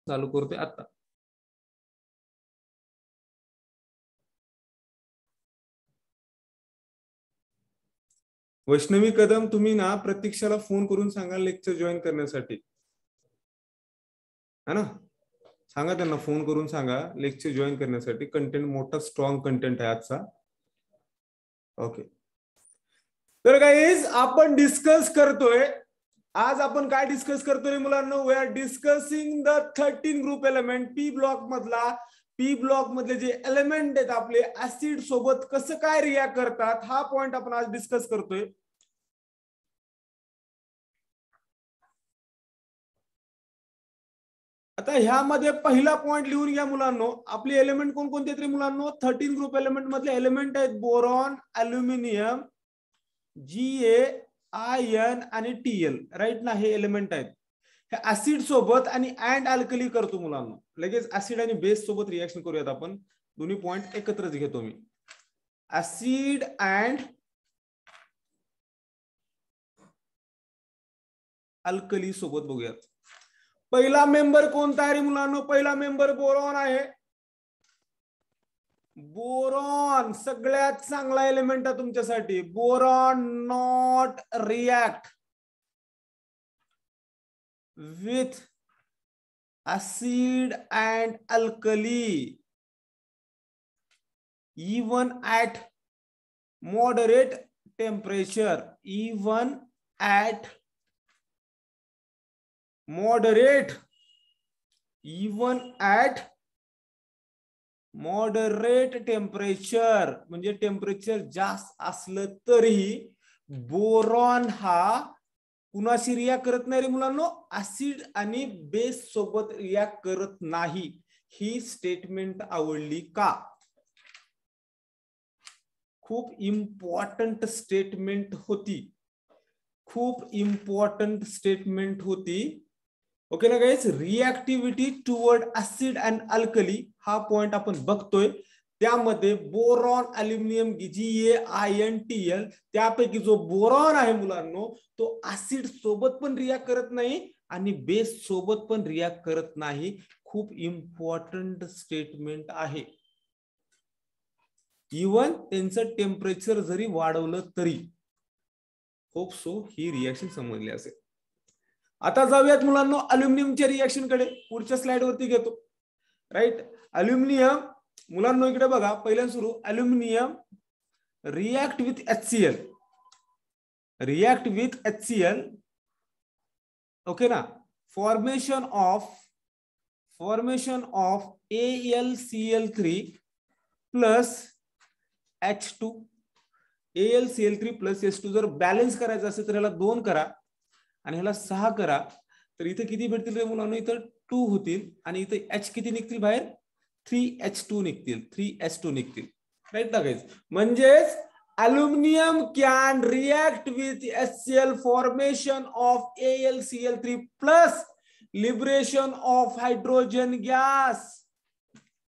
चालू करतोय आता. वैष्णवी कदम, तुम्ही ना प्रतीक्षाला फोन करून सांगा लेक्चर जॉईन करण्यासाठी, है ना. सांगा त्यांना, फोन करून सांगा लेक्चर जॉईन करण्यासाठी. कंटेंट मोठा स्ट्रॉंग कंटेंट आहे आजचा. ओके. तर गाईज आपण डिस्कस करतोय, आज आपण काय डिस्कस करतोय मुलांना, we are discussing the 13 group element. P block मधले जे एलिमेंट आहेत आपले ऍसिड सोबत कसं काय रिॲक्ट करतात, हा पॉइंट आपण आज डिस्कस करतोय. आता ह्यामध्ये पहिला पॉइंट लिहून घ्या मुलांनो. आपले एलिमेंट कोणकोणते तरी मुलांनो, 13 ग्रुप एलिमेंट मधले एलिमेंट आहेत बोरॉन, अल्युमिनियम, Ga, आयन आणि Tl, राईट ना. हे एलिमेंट आहेत. हे ऍसिड सोबत आणि अँड अल्कली करतो मुलांनो. लगेच ऍसिड आणि बेस सोबत रिएक्शन करूयात आपण. दोन्ही पॉइंट एकत्रच घेतो मी. ऍसिड अँड अल्कली सोबत बघूयात. पहिला मेंबर कोणता आहे मुलांनो? पहिला मेंबर बोरॉन आहे. बोरॉन सगळ्यात चांगला एलिमेंट आहे तुमच्यासाठी. Boron not react with acid and alkali even at moderate temperature. Even at moderate temperature, म्हणजे टेम्परेचर जास्त असलं तरी बोरॉन हा कुणाशी रिॲक्ट करत नाही रे मुलांनो, ऍसिड आणि बेस सोबत रिॲक्ट करत नाही. ही स्टेटमेंट आवडली का? खूप इम्पॉर्टंट स्टेटमेंट होती. ओके ना guys. Reactivity toward acid and alkali हा पॉइंट आपण बघतोय. त्यामध्ये बोरॉन, अल्युमिनियम, Ga, आयन, Tl, त्यापैकी जो बोरॉन आहे मुलांनो तो ऍसिड सोबत पण रिॲक्ट करत नाही आणि बेस सोबत पण रिॲक्ट करत नाही. खूप इम्पॉर्टंट स्टेटमेंट आहे. इवन त्यांचं टेम्परेचर जरी वाढवलं तरी. होप सो ही रिॲक्शन समजली असेल. आता जाऊयात मुलांनो अल्युमिनियमच्या रिॲक्शन कडे. पुढच्या स्लाइड वरती घेतो, राईट. अल्युमिनियम मुलांनो इकडे बघा, पहिल्यांदा सुरू. Aluminium react with HCl, okay ना. Formation of AlCl3 plus H2. AlCl3 plus H2 जर बॅलन्स करायचं असेल तर ह्याला 2 करा आणि ह्याला 6 करा, तर इथे किती भेटतील रे मुलांनो? इथं 2 होतील आणि इथे H किती निघतील बाहेर? 3H2 निघतील. राईट ना गाइस. म्हणजेच aluminium can react with HCl formation of AlCl3 plus liberation of hydrogen gas.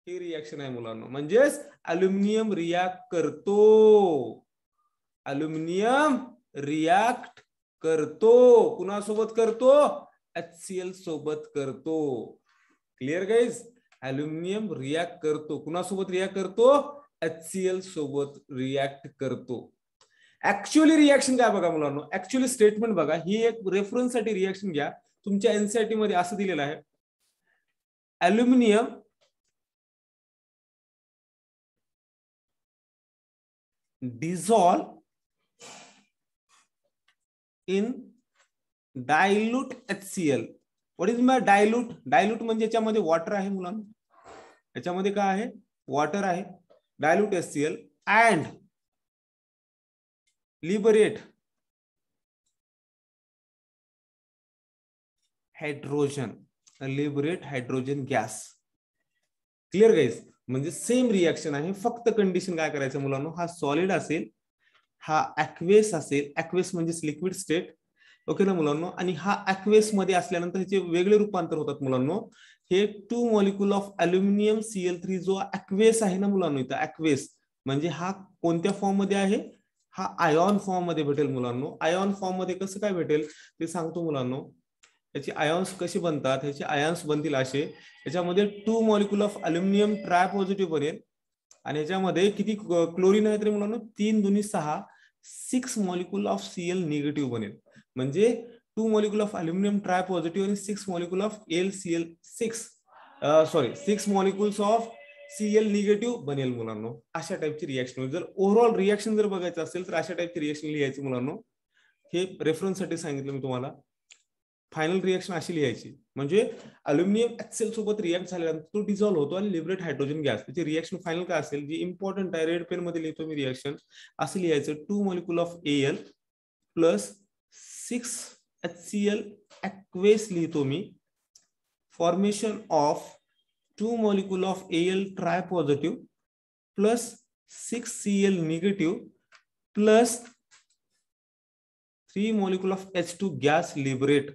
He reaction आहे मुलांनो. म्हणजेच अल्युमिनियम रिॲक्ट करतो. कुणासोबत करतो? HCl सोबत करतो. Clear guys. अल्युमिनियम रिॲक्ट करतो. कुणासोबत रिॲक्ट करतो? HCl सोबत रिॲक्ट करतो. ऍक्च्युअली रिॲक्शन काय बघा मुलांनो, ऍक्च्युअली स्टेटमेंट बघा. ही एक रेफरन्स साठी रिॲक्शन घ्या. तुमच्या एनसीईआरटी मध्ये असं दिलेलं आहे, aluminium dissolve in dilute HCl. What is my dilute? Dilute म्हणजे याच्यामध्ये वॉटर आहे मुलांनो. याच्यामध्ये काय आहे? वॉटर आहे. Dilute HCl and liberate hydrogen gas. Clear guys. म्हणजे सेम रिॲक्शन आहे. फक्त कंडिशन काय करायचं मुलांनो, हा सॉलिड असेल, हा ऍक्वेस असेल. ऍक्वेस म्हणजे लिक्विड स्टेट, ओके ना मुलांनो. आणि हा ऍक्वेस मध्ये असल्यानंतर ह्याचे वेगळे रूपांतर होतात मुलांनो. हे 2 मॉलिक्यूल ऑफ अल्युमिनियम Cl3 जो ऍक्वेस आहे ना मुलांनो, इथं ऍक्वेस म्हणजे हा कोणत्या फॉर्म मध्ये आहे? हा आयॉन फॉर्म मध्ये भेटेल मुलांनो. आयॉन फॉर्म मध्ये कसं काय भेटेल ते सांगतो मुलांनो. याचे आयॉन्स कसे बनतात, ह्याचे आयॉन्स बनतील असे, याच्यामध्ये 2 molecule of aluminium try positive बनेल आणि याच्यामध्ये किती क्लोरीन आहे तरी मुलांना 3 दुनी 6 6 मॉलिक्यूल ऑफ Cl निगेटिव्ह बनेल. म्हणजे 2 molecule of aluminium try positive आणि 6 molecule of six molecules of Cl negative बनेल मुलांनो. अशा टाइपची रिएक्शन होईल. जर ओव्हरऑल रिएक्शन जर बघायचं असेल तर अशा टाइपची रिएक्शन लिहायची मुलांनो. हे रेफरन्स साठी सांगितलं मी तुम्हाला. फायनल रिएक्शन अशी लिहायची, म्हणजे अल्युमिनियम HCl सोबत रिएक्ट झाल्यानंतर तो डिझॉल्व्ह होतो आणि लिबरेट हायड्रोजन गॅस. त्याची रिएक्शन फायनल काय असेल, जी इम्पॉर्टंट आहे, रेड पेन मध्ये लिहितो मी रिएक्शन. असं लिहायचं 2 molecule of Al plus 6 HCl aqueous लिहितो मी. Formation of 2 molecule of Al tri positive plus 6 Cl negative plus 3 molecule of H2 gas liberate.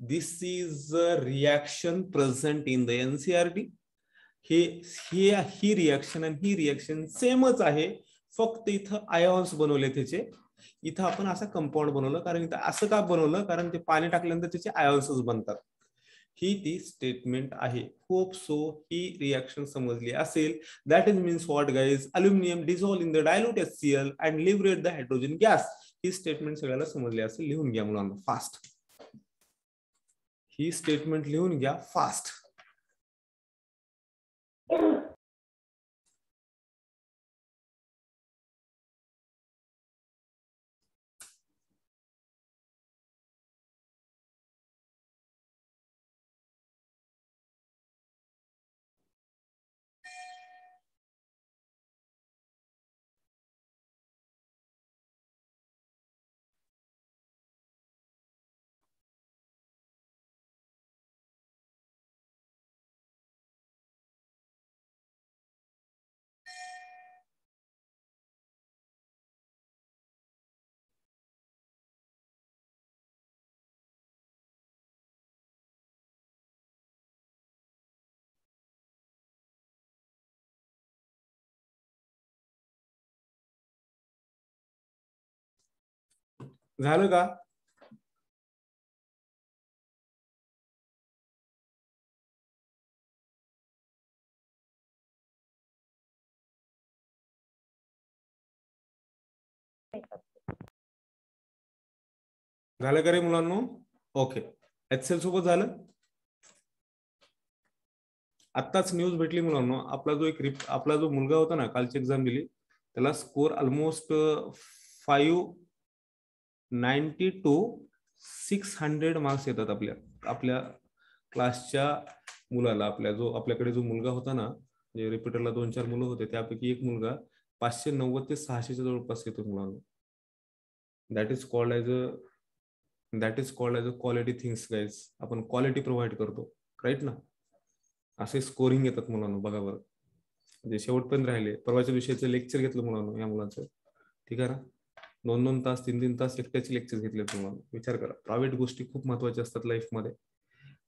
This is a reaction present in the NCERT. He reaction आणि ही reaction सेमच आहे, फक्त इथं ions बनवले त्याचे. इथं आपण असं कंपाऊंड बनवलं, कारण इथं असं का बनवलं, कारण ते पाणी टाकल्यानंतर त्याचे आयॉन्सच बनतात. ही ती स्टेटमेंट आहे. होप सो ही रिएक्शन समजली असेल. That is means what guys, aluminium dissolve in the dilute HCl and liberate the hydrogen gas. He statement सगळ्याला समजली असेल. लिहून घ्या मुलांना फास्ट. ही स्टेटमेंट लिहून घ्या फास्ट. झालं का? झालं का रे मुलांनो? ओके. HCl सोबत झालं. आत्ताच न्यूज भेटली मुलांनो, आपला जो मुलगा होता ना, कालची एक्झाम दिली, त्याला स्कोर ऑलमोस्ट 590 to 600 मार्क्स येतात आपल्या क्लासच्या मुलाला. आपल्याकडे जो मुलगा होता ना, म्हणजे रिपीटरला 2-4 मुलं होते, त्यापैकी एक मुलगा 590 ते 600 च्या जवळपास येतो मुलांना. That is called as a quality things guys. आपण क्वालिटी प्रोव्हाइड करतो, राईट ना. असे स्कोरिंग येतात मुलांना, बघा बरं. म्हणजे शेवटपर्यंत राहिले. परवाच्या विषयाचं लेक्चर घेतलं मुलांना या मुलाचं, ठीक आहे ना. 2-2 तास 3-3 तास एकट्याचे लेक्चर घेतले तुम्हाला. विचार करा, प्रायव्हेट गोष्टी खूप महत्वाच्या असतात लाईफमध्ये.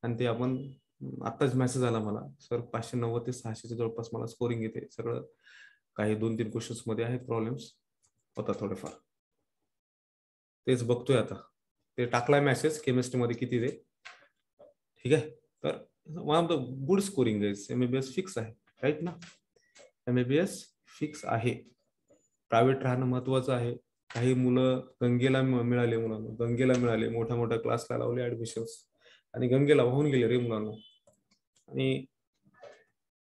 आणि ते आपण, आत्ताच मेसेज आला मला, सर 590 ते 600च्या जवळपास मला स्कोरिंग येते. सगळं काही 2-3 क्वेश्चन्स मध्ये आहेत प्रॉब्लेम्स, होतात थोडेफार. तेच बघतोय आता. ते टाकलाय मेसेज केमिस्ट्रीमध्ये किती ते, ठीक आहे. तर one of the good scoring is MBBS fix आहे, राईट ना. MBBS फिक्स आहे. प्रायव्हेट राहणं महत्वाचं आहे. काही मुलं गंगेला मिळाले, मुलांना मोठ्या मोठ्या क्लासला लावले ऍडमिशन्स आणि गंगेला वाहून गेले रे मुलांना. आणि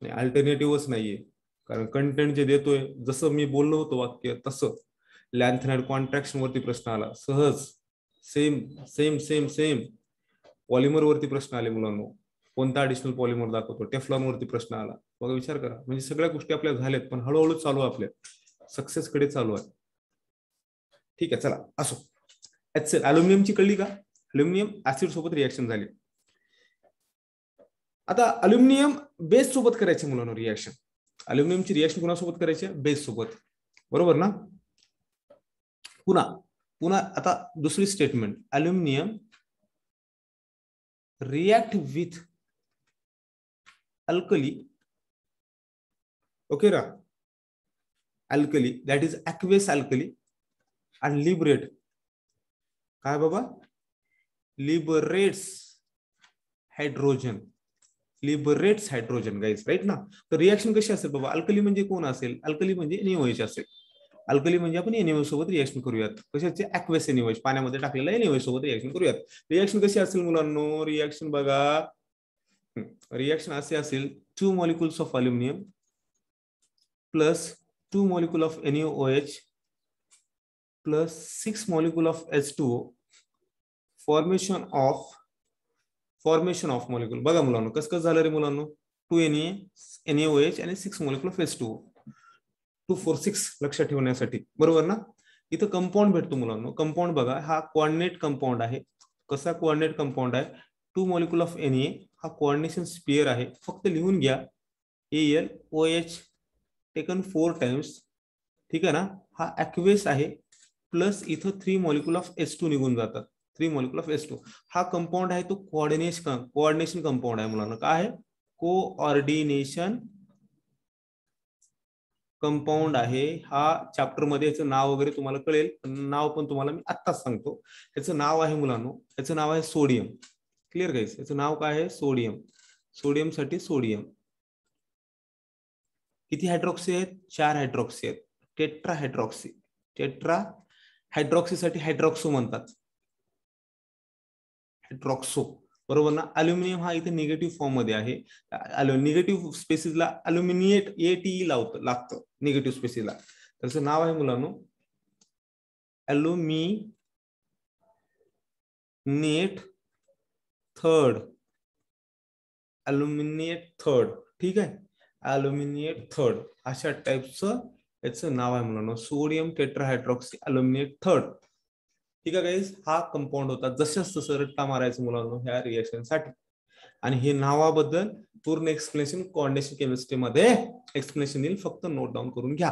अल्टरनेटिव्हच नाहीये, कारण कंटेंट जे देतोय, जसं मी बोललो होतो वाक्य तसं लॅन्थनाइड कॉन्ट्रॅक्शन वरती प्रश्न आला सहज. Same same same same polymer वरती प्रश्न आले मुलांना. कोणता ऍडिशनल पॉलिमर दाखवतो, टेफ्लॉन वरती प्रश्न आला. बघा, विचार करा. म्हणजे सगळ्या गोष्टी आपल्या झाल्यात, पण हळूहळू चालू आहे, आपल्या सक्सेस कडे चालू आहे. ठीक आहे, चला असो. HCl अल्युमिनियमची कळली का? अल्युमिनियम ऍसिड सोबत रिएक्शन झाली. आता अल्युमिनियम बेस सोबत करायचे मुलांना रिएक्शन. अल्युमिनियमची रिएक्शन कोणासोबत करायची? बेस सोबत, बरोबर ना. पुन्हा आता दुसरी statement, aluminium react with alkali, okay ना, alkali, that is aqueous alkali, आणि लिबरेट. काय बाबा? Liberates hydrogen, liberates hydrogen guys, right ना. तर रिएक्शन कशी असेल बाबा, अल्कली म्हणजे कोण असेल, अल्कली म्हणजे NaOH असेल. अल्कली म्हणजे आपण NaOH सोबत रिएक्शन करूयात. कशाचे, ऍक्वेस NaOH, पाण्यामध्ये टाकलेला NaOH सोबत रिएक्शन करूयात. रिएक्शन कशी असेल मुलांनो, रिएक्शन बघा, रिएक्शन असे असेल, 2 molecules of aluminium plus 2 molecule of NaOH plus 6 molecule of H2O, formation of molecule. बघा मुलांनो कसं कसं झालं रे मुलांनो, 2 NaOH आणि 6 molecule of H2O, 2 4 6 लक्षात ठेवण्यासाठी, बरोबर ना. इथं कंपाऊंड भेटतो मुलांनो. कंपाऊंड बघा, हा कोऑर्डिनेट कंपाऊंड आहे. कसा कोऑर्डिनेट कंपाऊंड आहे, 2 molecule of Na, हा कोऑर्डिनेशन स्पेअर आहे. फक्त लिहून घ्या, AlOH टेकन 4 टाइम्स, ठीक आहे ना. हा ऍक्वेस आहे, प्लस इथं 3 molecule of H2 निघून जातात, 3 molecule of H2. हा कंपाऊंड आहे तो कोऑर्डिनेशन कंपाऊंड आहे मुलांना. काय आहे, कोऑर्डिनेशन कंपाऊंड आहे. हा चॅप्टर मध्ये याचं नाव वगैरे तुम्हाला कळेल, नाव पण तुम्हाला मी आत्ताच सांगतो. याचं नाव आहे मुलांनो, याचं नाव आहे सोडियम. क्लिअर गाईस, याचं नाव काय आहे, सोडियम. सोडियम साठी सोडियम. किती हायड्रॉक्सी आहेत, 4 हायड्रॉक्सी आहेत. टेट्रा हायड्रॉक्सी, टेट्रा हायड्रॉक्सी साठी हायड्रॉक्सो म्हणतात, हायड्रॉक्सो, बरोबर ना. अल्युमिनियम हा इथे निगेटिव्ह फॉर्म मध्ये आहे. निगेटिव्ह स्पेसिसला अल्युमिनिएट ATE लागतं निगेटिव्ह स्पेसिसला. त्याचं नाव आहे मुलांनो अल्युमिनेट थर्ड, अल्युमिनिएट थर्ड, ठीक आहे, अल्युमिनिएट थर्ड, अशा टाइपचं याचं नाव आहे मुलांनो, सोडियम टेट्राहायड्रॉक्सी अल्युमिनेट थर्ड. ठीक आहे गाईज, हा कंपाऊंड होता. जसं तसं रट्टा मारायचं मुलांनो ह्या रिएक्शन साठी. आणि हे नावाबद्दल पूर्ण एक्सप्लेनेशन कोऑर्डिनेशन केमिस्ट्री मध्ये एक्सप्लेनेशन येईल, फक्त नोट डाऊन करून घ्या.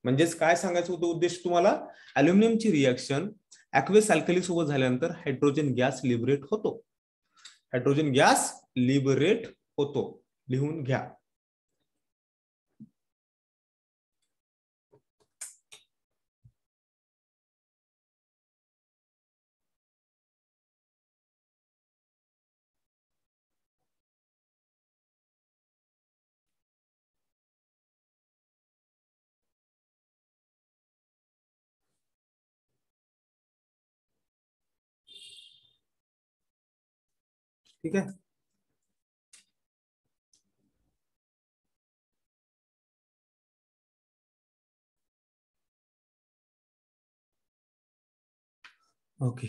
म्हणजेच काय सांगायचं होतं उद्देश तुम्हाला, अल्युमिनियमची रिएक्शन ऍक्वेस अल्कली सोबत झाल्यानंतर हायड्रोजन गॅस लिबरेट होतो, हायड्रोजन गॅस लिबरेट होतो, लिहून घ्या. ठीक आहे. ओके,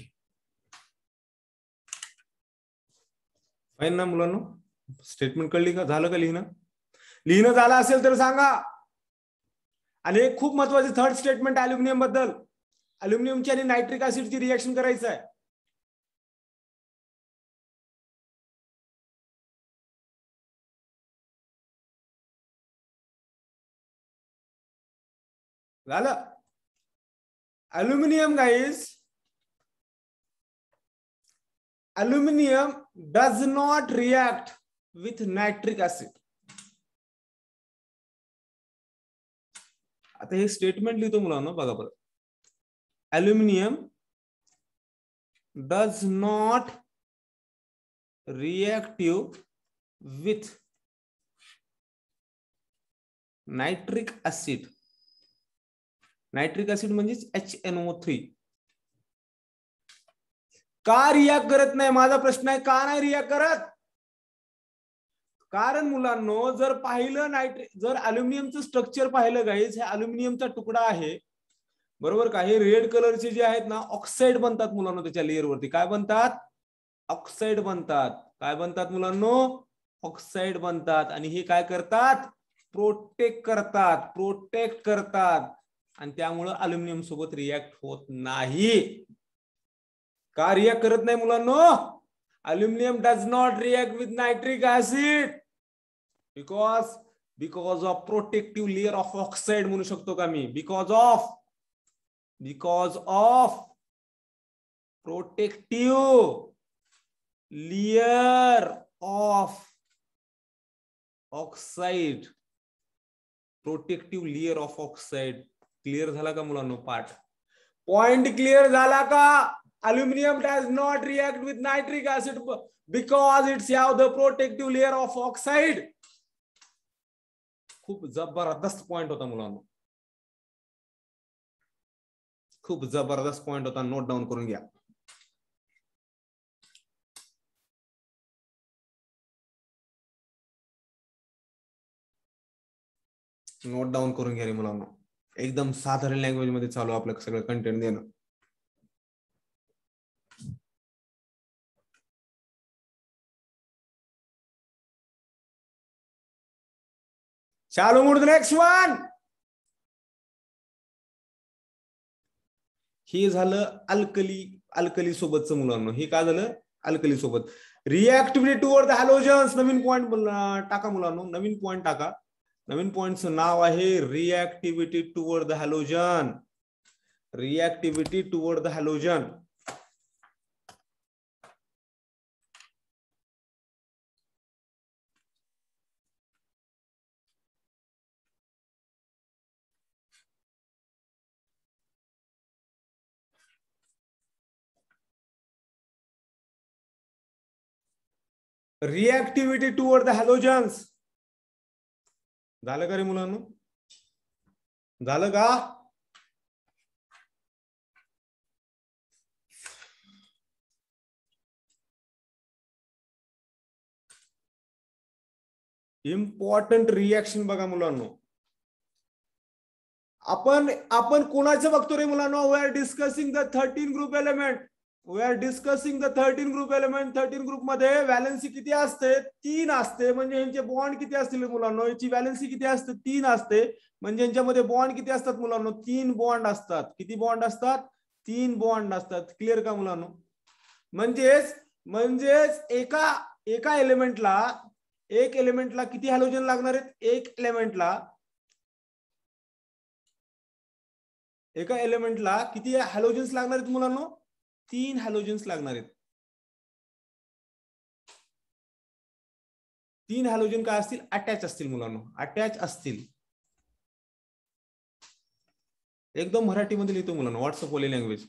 फाईन ना मुलांनो. स्टेटमेंट कळली का, झालं का लिहिणं? लिहिणं झालं असेल तर सांगा. आणि एक खूप महत्वाची थर्ड स्टेटमेंट अल्युमिनियम बद्दल, अल्युमिनियमची आणि नायट्रिक ऍसिडची रिएक्शन करायचं आहे. झालं. Aluminium guys, aluminium does not react with nitric acid. आता हे स्टेटमेंट लिहितो मुलांना, बघा बरं. Aluminium does not reactive with nitric acid. Nitric acid म्हणजेच HNO3. का रिएक्ट करत नाही, माझा प्रश्न आहे, का नाही रिएक्ट करत? कारण मुलांनो जर पाहिलं जर अल्युमिनियमचं स्ट्रक्चर पाहिलं गाईज, हे अल्युमिनियमचा तुकडा आहे, बरोबर का. हे रेड कलरचे जे आहेत ना, ऑक्साईड बनतात मुलांनो त्याच्या लेअर वरती. काय बनतात, ऑक्साईड बनतात. काय बनतात मुलांनो, ऑक्साईड बनतात. आणि हे काय करतात, प्रोटेक्ट करतात. आणि त्यामुळे अल्युमिनियम सोबत रिएक्ट होत नाही. का रिएक्ट करत नाही मुलांनो? Aluminium does not react with nitric acid because of protective layer of oxide म्हणू शकतो का मी, because of protective layer of oxide, protective layer of oxide. Clear झाला का मुलांनो पार्ट? पॉइंट क्लिअर झाला का? Aluminium does not react with nitric acid because its have the protective layer of oxide. खूप जबरदस्त पॉइंट होता मुलांनो, खूप जबरदस्त पॉइंट होता. नोट डाऊन करून घ्या. नोट डाऊन करून घ्या रे मुलांनो. एकदम साधारण लँग्वेज मध्ये चालू आपलं सगळं कंटेंट देणं. चालू मूड नेक्स्ट वन. हे झालं अल्कली सोबतचं मुलांनो. हे काय झालं अल्कली सोबत. Reactivity toward the halogens. नवीन पॉइंट टाका मुलांनो, नवीन पॉइंट टाका. नवीन पॉइंटचं नाव आहे reactivity toward the halogen. Reactivity toward the halogen. Reactivity toward the halogens. झालं का रे मुलांनो? झालं का? इम्पॉर्टंट रिएक्शन बघा मुलांनो. आपण कोणाचं बघतो रे मुलांनो? We are discussing the 13 group element. We are discussing the 13 group element. 13 group मध्ये व्हॅलेन्सी किती असते? 3 असते. म्हणजे यांचे बॉन्ड किती असतील मुलांनो? याची व्हॅलेन्सी किती असते? 3 असते. म्हणजे यांच्यामध्ये बॉन्ड किती असतात मुलांनो? 3 बॉन्ड असतात. किती बॉन्ड असतात? 3 बॉन्ड असतात. क्लिअर का मुलांनो? म्हणजेच एका एलिमेंटला किती हॅलोजन लागणार आहेत? एका एलिमेंटला किती हॅलोजन्स लागणार आहेत मुलांनो? 3 हॅलोजन्स लागणार आहेत. 3 हॅलोजन काय असतील? अटॅच असतील मुलांनो, अटॅच असतील. एकदम मराठीमध्ये लिहितो मुलांनो, व्हॉट्सअप वाली लँग्वेज.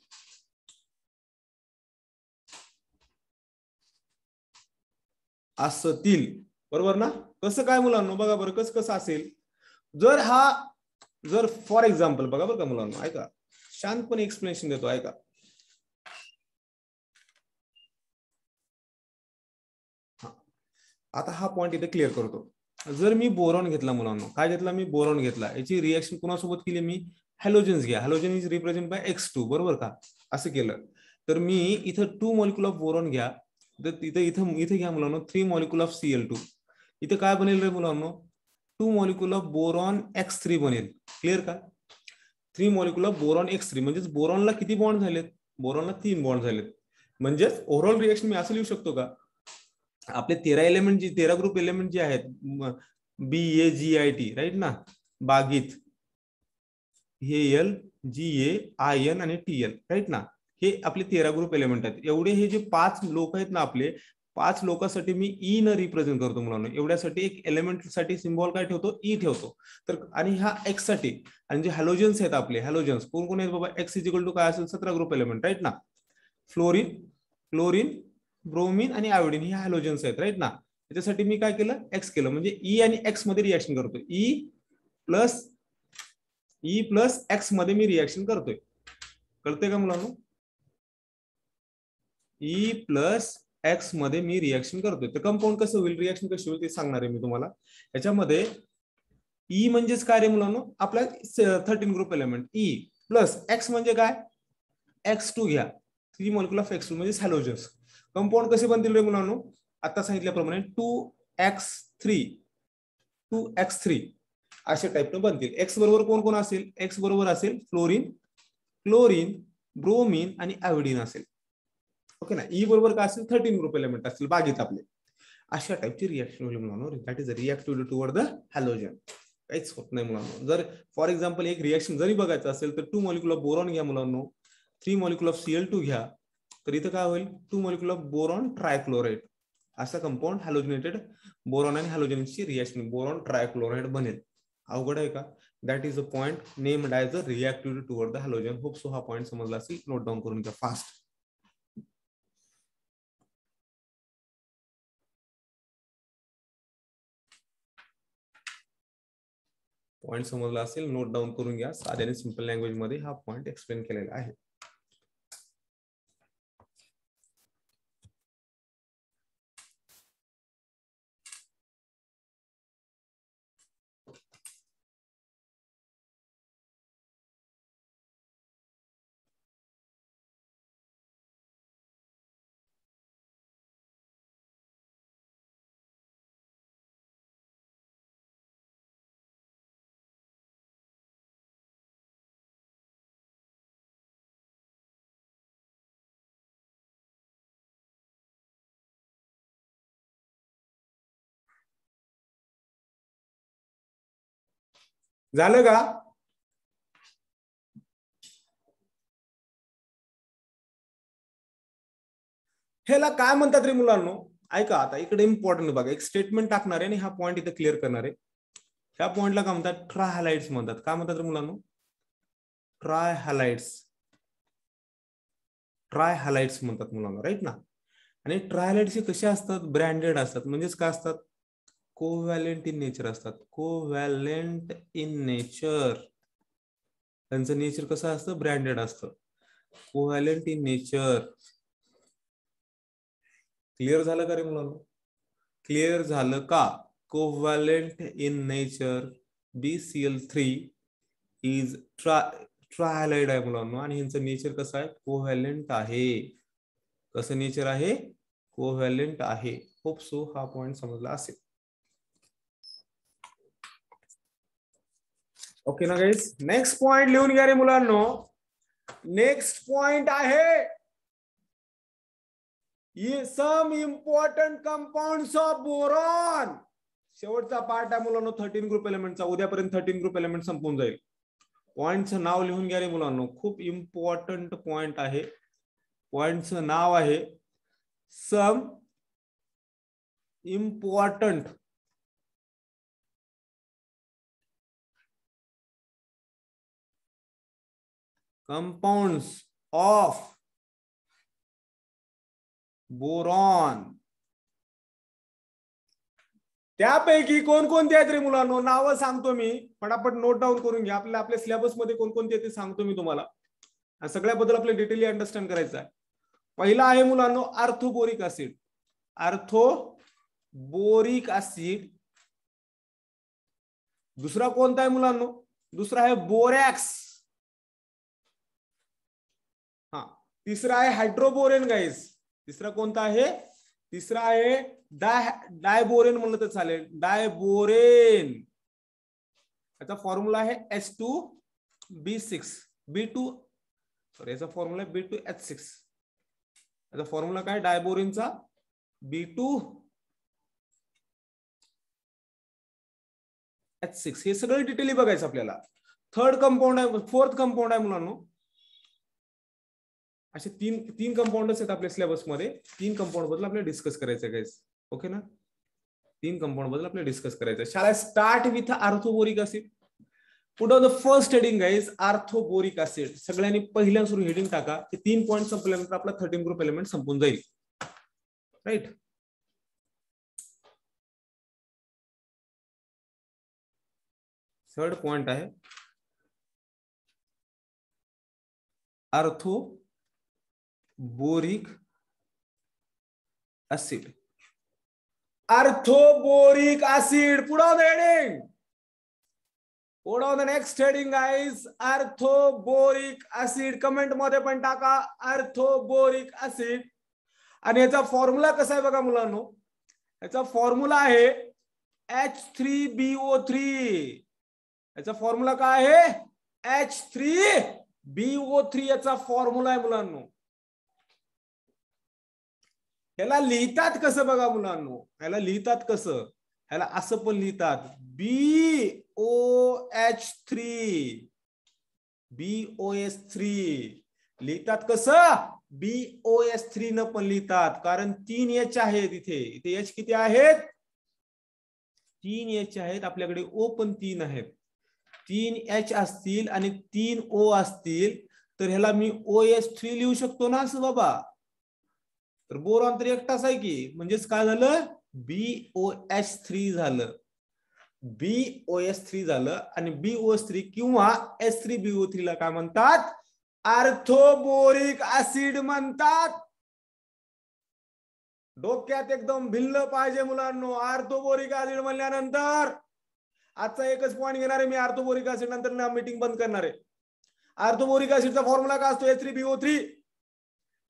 असतील, बरोबर ना? कसं काय मुलांनो? बघा बरं कसं असेल. जर फॉर एक्झाम्पल बघा बरं का मुलांनो, ऐका शांतपणे एक्सप्लेनेशन देतो, ऐका. आता हा पॉइंट इथे क्लिअर करतो. जर मी बोरॉन घेतला मुलांनो, काय घेतला मी? बोरॉन घेतला. याची रिएक्शन कोणासोबत केली मी? हॅलोजन्स घ्या. Halogen is represent by X2, बरोबर का? असं केलं तर मी इथं 2 मॉलिक्युल ऑफ बोरॉन घ्या. तर इथे घ्या मुलांनो 3 मॉलिक्युल ऑफ Cl2. इथे काय बनेल रे मुलांनो? 2 मॉलिक्युल ऑफ बोरॉन X3 बनेल. क्लिअर का? 3 मॉलिक्युल ऑफ बोरॉन X3. म्हणजेच बोरॉनला किती बॉन्ड झालेत? बोरॉनला 3 बॉन्ड झालेत. म्हणजेच ओव्हरऑल रिएक्शन मी असं लिहू शकतो का? आपले 13 ग्रुप एलिमेंट जे आहेत, BAGIT, राईट ना? बागीत, हे LGAIN आणि TL, राईट ना? हे आपले 13 ग्रुप एलिमेंट आहेत. एवढे हे जे 5 लोक आहेत ना आपले, 5 लोकांसाठी मी ई न रिप्रेझेंट करतो मुलांना. एवढ्यासाठी एक एलिमेंट साठी सिम्बॉल काय ठेवतो? ई ठेवतो. तर आणि हा एक्स साठी, आणि जे हॅलोजन्स आहेत आपले, हॅलोजन्स कोण कोण आहेत बाबा? X इक्वल टू काय असेल? 17 ग्रुप एलिमेंट, राईट ना? फ्लोरीन, क्लोरीन, ब्रोमीन आणि आयोडीन हे हॅलोजन्स आहेत, राईट ना? त्याच्यासाठी मी काय केलं? एक्स केलं. म्हणजे ई आणि एक्स मध्ये रिएक्शन करतो. ई प्लस एक्स मध्ये मी रिएक्शन करतोय. कळतंय का मुलांनो? ई प्लस एक्स मध्ये मी रिएक्शन करतोय. तर कंपाऊंड कसं होईल? रिएक्शन कशी होईल ते सांगणार आहे मी तुम्हाला. याच्यामध्ये ई म्हणजेच काय रे मुलांनो? आपला 13 group element. E plus x म्हणजे काय? X2 घ्या. 3 मॉलिक्युल ऑफ X2 म्हणजे हॅलोजन्स. कंपाऊंड कसे बनतील रे मुलांनो? आता सांगितल्याप्रमाणे 2x3 अशा टाइपनं बनतील. एक्स बरोबर कोण कोण असेल? एक्स बरोबर असेल फ्लोरीन, क्लोरीन, ब्रोमीन आणि आयोडीन असेल. ओके ना? ई बरोबर काय असेल? 13 ग्रुप एलिमेंट असतील बागेत आपले. अशा टाइपची रिएक्शन होईल मुलांनो. That is reactivity toward the halogen. काहीच होत नाही मुलांनो. जर फॉर एक्झाम्पल एक रिएक्शन जरी बघायचं असेल तर 2 मॉलिक्युल ऑफ बोरॉन घ्या मुलांनो, 3 मॉलिक्युल ऑफ Cl2 घ्या. तर इथं काय होईल? 2 मॉलिक्युल ऑफ बोरॉन ट्रायक्लोराइड असा कंपाऊंड हॅलोजनेटेड बोरॉन आणि हॅलोजनची रिएक्शन बोरॉन ट्रायक्लोराइड बनेल. अवघड आहे का? That is a point named as a reactivity toward the halogen. Hope so हा पॉइंट समजला असेल. नोट डाऊन करून घ्या फास्ट. पॉइंट समजला असेल, नोट डाऊन करून घ्या. साध्याने सिंपल लँग्वेज मध्ये हा पॉइंट एक्सप्लेन केलेला आहे. झालं का? ह्याला काय म्हणतात रे मुलांनो? ऐका, आता इकडे इम्पॉर्टंट बघा, एक स्टेटमेंट टाकणार आहे आणि हा पॉइंट इथे क्लिअर करणार आहे. ह्या पॉइंटला काय म्हणतात? ट्राय हायलाइट्स म्हणतात. काय म्हणतात रे मुलांनो? Try highlights. ट्राय हायलाइट्स म्हणतात मुलांना, राईट ना? आणि ट्राय हायलाइट्स कसे असतात? ब्रँडेड असतात. म्हणजेच काय असतात? कोव्हॅलेंट इन नेचर असतात. Covalent in nature. त्यांचं नेचर कसं असतं? ब्रँडेड असतं. Covalent in nature. क्लिअर झालं का रे मुलांना? क्लिअर झालं का? Covalent in nature BCl3 is trihalide आहे मुलांना, आणि यांचं नेचर कसं आहे? कोव्हॅलेंट आहे. कसं नेचर आहे? कोव्हॅलेंट आहे. होप सो हा पॉइंट समजला असेल. ओके ना गाइस? नेक्स्ट पॉइंट लिहून घ्या रे मुलांनो. नेक्स्ट पॉइंट आहे some important compounds of boron. शेवटचा पार्ट आहे मुलांनो 13 ग्रुप एलिमेंटचा. उद्यापर्यंत 13 ग्रुप एलिमेंट संपून जाईल. पॉइंटचं नाव लिहून घ्या रे मुलांनो. खूप इम्पॉर्टंट पॉइंट आहे. पॉइंटचं नाव आहे some important compounds of boron. त्यापैकी कोणकोणते आहेत रे मुलांनो? नावं सांगतो मी, फटाफट नोट डाऊन करून घ्या. आपल्या सिलेबस मध्ये कोणकोणते ते सांगतो मी तुम्हाला. सगळ्याबद्दल आपल्याला डिटेली अंडरस्टँड करायचं आहे. पहिला आहे मुलांनो आर्थोबोरिक ऍसिड. आर्थोबोरिक ऍसिड. दुसरा कोणता आहे मुलांनो? दुसरा आहे बोरॅक्स. हा. तिसरा आहे हायड्रोबोरेन गाइस. तिसरा कोणता आहे? तिसरा आहे डायबोरेन म्हणलं तर चालेल. डायबोरेन. याचा फॉर्म्युला आहे H2B6 B2 सॉरी याचा फॉर्म्युला B2H6. याचा फॉर्म्युला काय डायबोरेनचा? B2H6. हे सगळं डिटेली बघायचं आपल्याला. थर्ड कंपाऊंड आहे, फोर्थ कंपाऊंड आहे मुलांनो. असे तीन कंपाऊंडच आहेत आपल्या सिलेबस मध्ये. 3 कंपाऊंड बद्दल आपल्याला डिस्कस करायचं आहे गाइस. ओके ना? 3 कंपाऊंड बद्दल आपल्याला डिस्कस करायचं. शाळा स्टार्ट विथ आर्थोबोरिक ऍसिड. पुढे the first heading guys orthoboric acid. सगळ्यांनी पहिल्या सुरू हेडिंग टाका. हे 3 पॉइंट संपल्यानंतर आपला 13 ग्रुप एलिमेंट संपून जाईल. राईट? थर्ड पॉइंट आहे आर्थोबोरिक ऍसिड. आर्थोबोरिक ऍसिड. पुढे the heading. What on the next heading guys? Arthoboric acid. Comment मध्ये पण टाका आर्थोबोरिक ऍसिड. आणि याचा फॉर्म्युला कसा आहे बघा मुलांनो. याचा फॉर्म्युला आहे H3BO3. याचा फॉर्म्युला काय आहे? H3BO3 याचा फॉर्म्युला आहे मुलांनो. याला लिहितात कसं बघा मुलांनो. याला लिहितात कसं? याला असं पण लिहितात BOH3. BOH3 लिहितात कसं? BOH3 न पण लिहितात. कारण 3 H आहेत इथे. इथे H किती आहेत? 3 H आहेत. आपल्याकडे O पण 3 आहेत. 3 H असतील आणि 3 O असतील तर ह्याला मी OH3 लिहू शकतो ना असं बाबा. तर बोरॉन तर एकटाच आहे की. म्हणजेच काय झालं? BOH3 झालं. BOS3 झालं आणि BOS3 किंवा H3BO3 ला काय म्हणतात? आर्थोबोरिक ऍसिड म्हणतात. डोक्यात एकदम भिल्ल पाहिजे मुलांनो. आर्थोबोरिक ऍसिड म्हणल्यानंतर आजचा एकच पॉइंट घेणार आहे मी. आर्थोबोरिक ऍसिड नंतर ना मीटिंग बंद करणार आहे. आर्थोबोरिक ऍसिडचा फॉर्म्युला काय असतो? H3BO3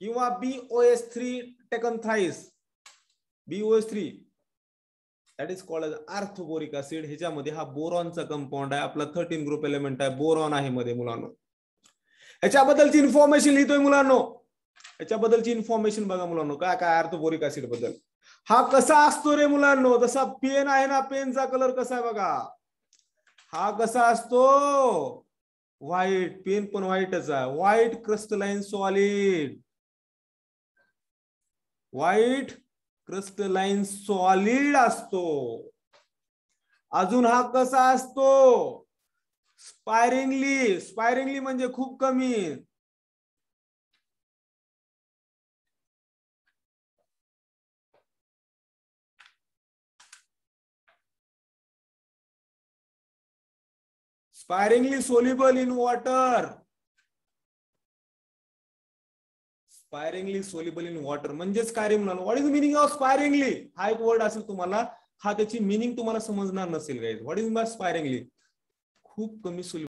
किंवा BOS3 taken thrice. BOS3 that is called as orthoboric acid. ह्याच्यामध्ये हा बोरॉनचा कंपाऊंड आहे. आपला 13 ग्रुप एलिमेंट आहे. बोरॉन आहे मध्ये मुलांनो. ह्याच्याबद्दलची इन्फॉर्मेशन लिहितोय मुलांनो. ह्याच्याबद्दलची इन्फॉर्मेशन बघा मुलांनो. काय काय आर्थोबोरिक ऍसिड बद्दल. हा कसा असतो रे मुलांनो? जसा पेन आहे ना, पेनचा कलर कसा आहे बघा. हा कसा असतो? व्हाईट. पेन पण व्हाईटच आहे. White crystalline solid. White crystalline solid असतो. अजून हा कसा असतो? स्पायरिंगली. स्पायरिंगली म्हणजे खूप कमी. Sparingly soluble in water. Sparingly soluble in water म्हणजेच काय रे मुलांनो? What is the meaning of sparingly? हा एक वर्ड असेल तुम्हाला. हा त्याची मीनिंग तुम्हाला समजणार नसेल guys. What is by sparingly? खूप कमी सोल्युबल